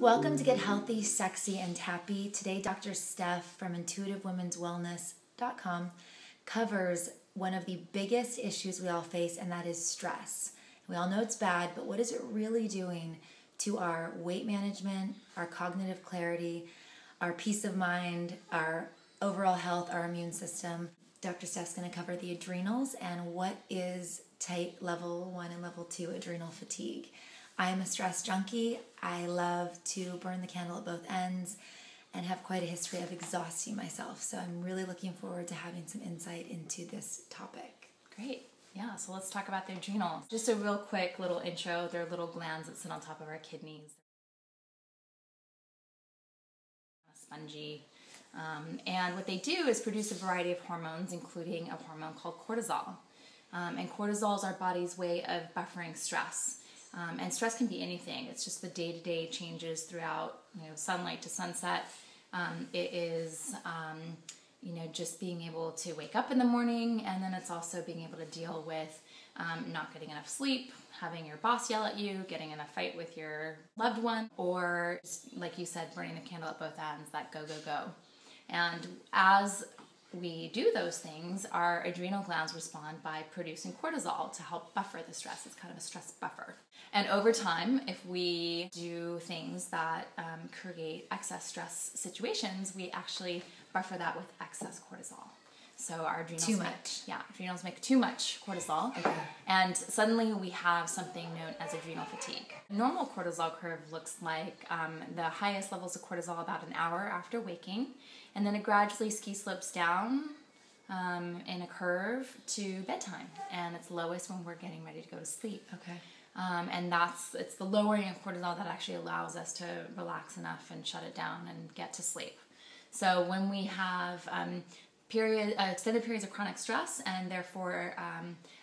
Welcome to Get Healthy, Sexy, and Happy. Today, Dr. Steph from intuitivewomenswellness.com covers one of the biggest issues we all face, and that is stress. We all know it's bad, but what is it really doing to our weight management, our cognitive clarity, our peace of mind, our overall health, our immune system? Dr. Steph's going to cover the adrenals and what is type level 1 and level 2 adrenal fatigue. I am a stress junkie. I love to burn the candle at both ends and have quite a history of exhausting myself. So I'm really looking forward to having some insight into this topic. Great. Yeah, so let's talk about the adrenals. Just a real quick little intro. They're little glands that sit on top of our kidneys. Spongy. And what they do is produce a variety of hormones, including a hormone called cortisol. And cortisol is our body's way of buffering stress. And stress can be anything. It's just the day-to-day changes throughout, sunlight to sunset. It is, just being able to wake up in the morning, and then it's also being able to deal with not getting enough sleep, having your boss yell at you, getting in a fight with your loved one, or, like you said, burning the candle at both ends, that go, go, go. And as we do those things, our adrenal glands respond by producing cortisol to help buffer the stress. It's kind of a stress buffer. And over time, if we do things that create excess stress situations, we actually buffer that with excess cortisol. So our adrenals make too much cortisol, Okay. and suddenly we have something known as adrenal fatigue. Normal cortisol curve looks like the highest levels of cortisol about an hour after waking, and then it gradually ski slopes down in a curve to bedtime, and it's lowest when we're getting ready to go to sleep. Okay. And it's the lowering of cortisol that actually allows us to relax enough and shut it down and get to sleep. So when we have extended periods of chronic stress, and therefore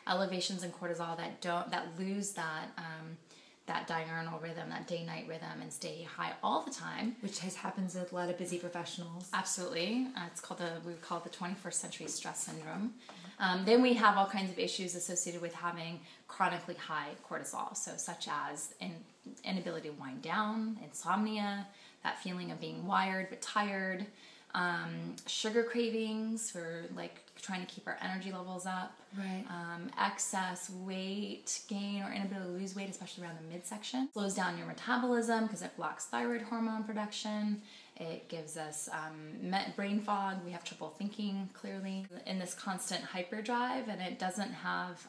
elevations in cortisol that lose that diurnal rhythm, that day-night rhythm, and stay high all the time, Which happens with a lot of busy professionals. Absolutely. We call it the 21st century stress syndrome. Then we have all kinds of issues associated with having chronically high cortisol, so such as inability to wind down, insomnia, that feeling of being wired but tired, sugar cravings for trying to keep our energy levels up, Right. Excess weight gain or inability to lose weight, especially around the midsection. Slows down your metabolism because it blocks thyroid hormone production. It gives us brain fog. We have trouble thinking clearly in this constant hyperdrive, and it doesn't have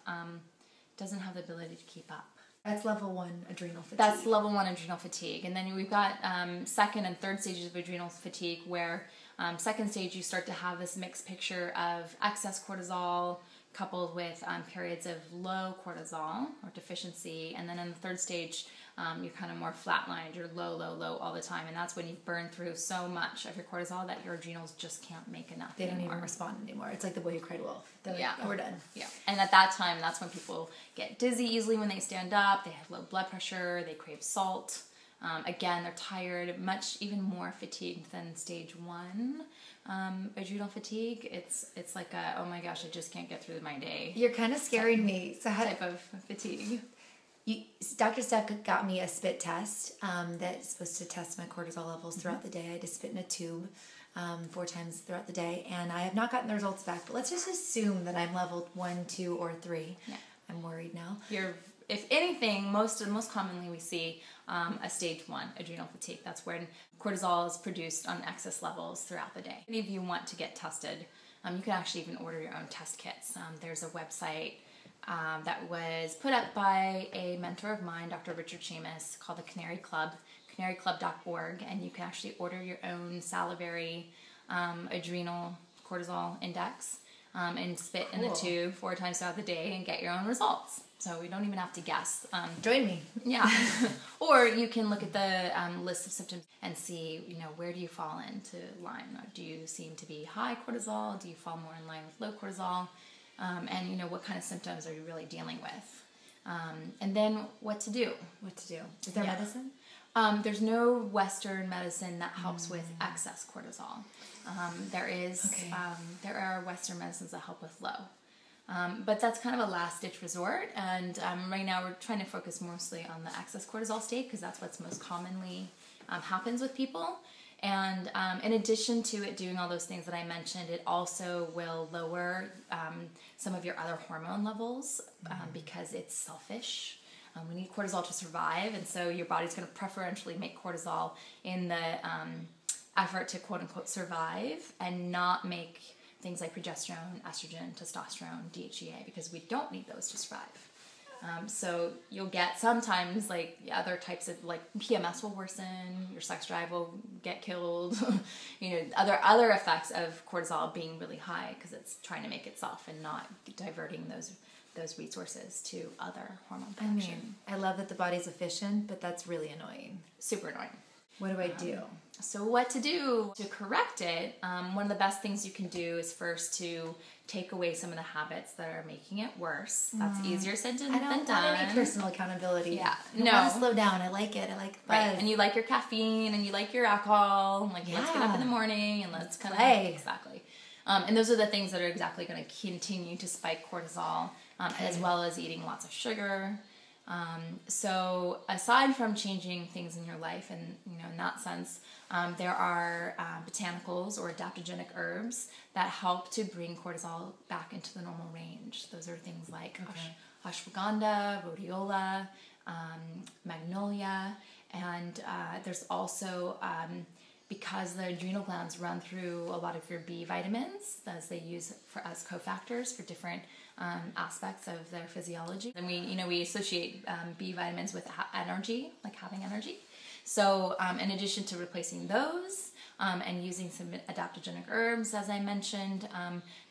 the ability to keep up. That's level 1 adrenal fatigue. That's level 1 adrenal fatigue. And then we've got second and third stages of adrenal fatigue, where second stage you start to have this mixed picture of excess cortisol coupled with periods of low cortisol or deficiency. And then in the third stage, you're kind of more flatlined. You're low, low, low all the time. And that's when you've burned through so much of your cortisol that your adrenals just can't make enough They don't anymore. even respond anymore. It's like the boy who cried wolf. They're like, oh, we're done. Yeah. And at that time, that's when people get dizzy easily when they stand up. They have low blood pressure. They crave salt. Again, they're tired, even more fatigued than stage 1 adrenal fatigue. It's like oh my gosh, I just can't get through my day. You're kind of scaring me. So Type of fatigue. Dr. Steph got me a spit test that's supposed to test my cortisol levels throughout the day. I had to spit in a tube 4 times throughout the day, and I have not gotten the results back. But let's just assume that I'm level 1, 2, or 3. Yeah. I'm worried now. If anything, most commonly we see a stage 1 adrenal fatigue. That's when cortisol is produced on excess levels throughout the day. If any of you want to get tested, you can actually even order your own test kits. There's a website that was put up by a mentor of mine, Dr. Richard Seamus, called the Canary Club, canaryclub.org, and you can actually order your own salivary adrenal cortisol index and spit in the tube 4 times throughout the day and get your own results. So we don't even have to guess. Join me. Yeah. Or you can look at the list of symptoms and see, where do you fall into line? Do you seem to be high cortisol? Do you fall more in line with low cortisol? And, what kind of symptoms are you really dealing with? And then what to do. Is there medicine? There's no Western medicine that helps with excess cortisol. There are Western medicines that help with low. But that's kind of a last-ditch resort, and right now we're trying to focus mostly on the excess cortisol state because that's what's most commonly happens with people. And in addition to it doing all those things that I mentioned, it also will lower some of your other hormone levels because it's selfish. We need cortisol to survive, and so your body's going to preferentially make cortisol in the effort to quote-unquote survive and not make things like progesterone, estrogen, testosterone, DHEA, because we don't need those to survive. So you'll get sometimes like other types of like PMS will worsen, your sex drive will get killed, other effects of cortisol being really high because it's trying to make itself and not diverting those resources to other hormone production. I love that the body's efficient, but that's really annoying. Super annoying. What do I do? So what to do to correct it? One of the best things you can do is first to take away some of the habits that are making it worse. That's easier said than done. I don't want any personal accountability. Yeah, I want to slow down. I like it. I like the buzz. Right, and you like your caffeine and you like your alcohol. Let's get up in the morning and let's kind of exactly. And those are the things that are exactly going to continue to spike cortisol, as well as eating lots of sugar. So aside from changing things in your life, and in that sense, there are botanicals or adaptogenic herbs that help to bring cortisol back into the normal range. Those are things like ashwagandha, rhodiola, magnolia, and there's also because the adrenal glands run through a lot of your B vitamins, as they use as cofactors for different aspects of their physiology. And we associate B vitamins with energy, like having energy. So in addition to replacing those and using some adaptogenic herbs, as I mentioned,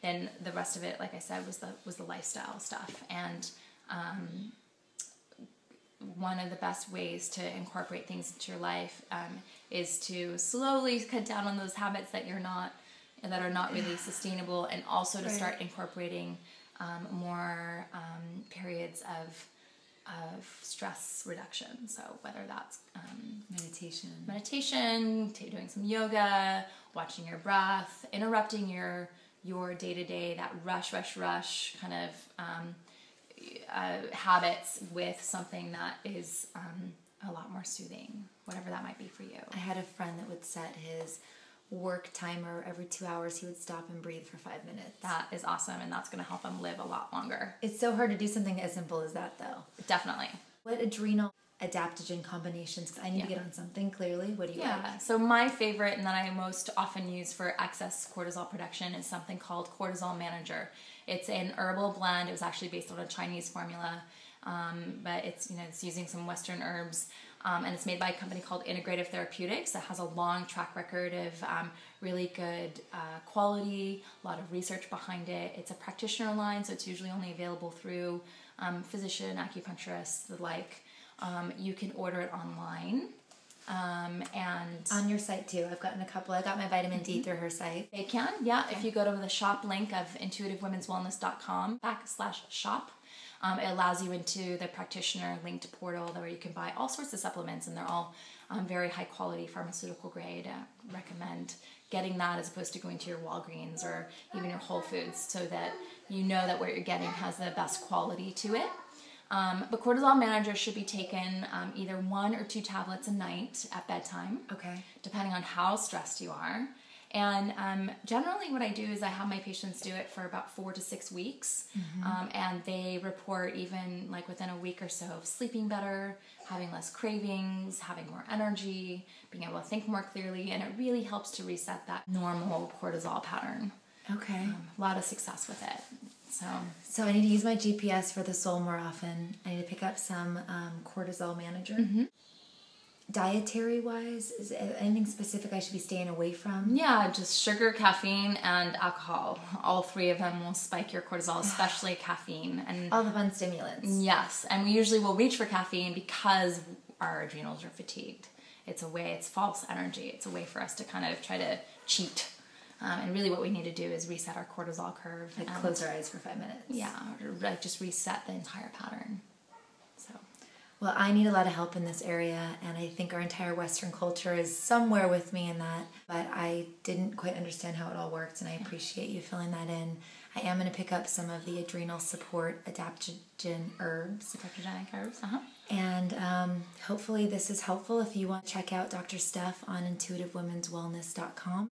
then the rest of it, like I said, was the lifestyle stuff. And one of the best ways to incorporate things into your life is to slowly cut down on those habits that are not really sustainable, and also to start incorporating more periods of stress reduction. So whether that's meditation, doing some yoga, watching your breath, interrupting your day-to-day, that rush kind of habits with something that is a lot more soothing, whatever that might be for you. I had a friend that would set his work timer every 2 hours. He would stop and breathe for 5 minutes. That is awesome, and that's going to help him live a lot longer. It's so hard to do something as simple as that, though. Definitely. What adrenal adaptogen combinations? Because I need to get on something, clearly. What do you like? So my favorite, and that I most often use for excess cortisol production, is something called Cortisol Manager. It's an herbal blend. It was actually based on a Chinese formula, but it's using some Western herbs. And it's made by a company called Integrative Therapeutics that has a long track record of really good quality, a lot of research behind it. It's a practitioner line, so it's usually only available through physician, acupuncturists, the like. You can order it online. And on your site too. I've gotten a couple. I got my vitamin D through her site. They can, yeah. Okay. If you go to the shop link of intuitivewomenswellness.com/shop, it allows you into the practitioner linked portal where you can buy all sorts of supplements, and they're all very high quality, pharmaceutical grade. Recommend getting that as opposed to going to your Walgreens or even your Whole Foods, so that you know that what you're getting has the best quality to it. But Cortisol Manager should be taken either 1 or 2 tablets a night at bedtime, depending on how stressed you are. And generally what I do is I have my patients do it for about 4 to 6 weeks, and they report even like within a week or so of sleeping better, having less cravings, having more energy, being able to think more clearly, and it really helps to reset that normal cortisol pattern. Okay. A lot of success with it. So I need to use my GPS for the soul more often. I need to pick up some Cortisol Manager. Dietary-wise, is there anything specific I should be staying away from? Yeah, just sugar, caffeine, and alcohol. All 3 of them will spike your cortisol, especially caffeine. And all the fun stimulants. Yes, and we usually will reach for caffeine because our adrenals are fatigued. It's false energy. It's a way for us to kind of try to cheat. And really what we need to do is reset our cortisol curve. Like close our eyes for 5 minutes. Yeah, or like just reset the entire pattern. Well, I need a lot of help in this area, and I think our entire Western culture is somewhere with me in that, but I didn't quite understand how it all worked, and I appreciate you filling that in. I am going to pick up some of the adrenal support adaptogen herbs. Adaptogenic herbs, And hopefully this is helpful if you want to check out Dr. Steph on intuitivewomenswellness.com.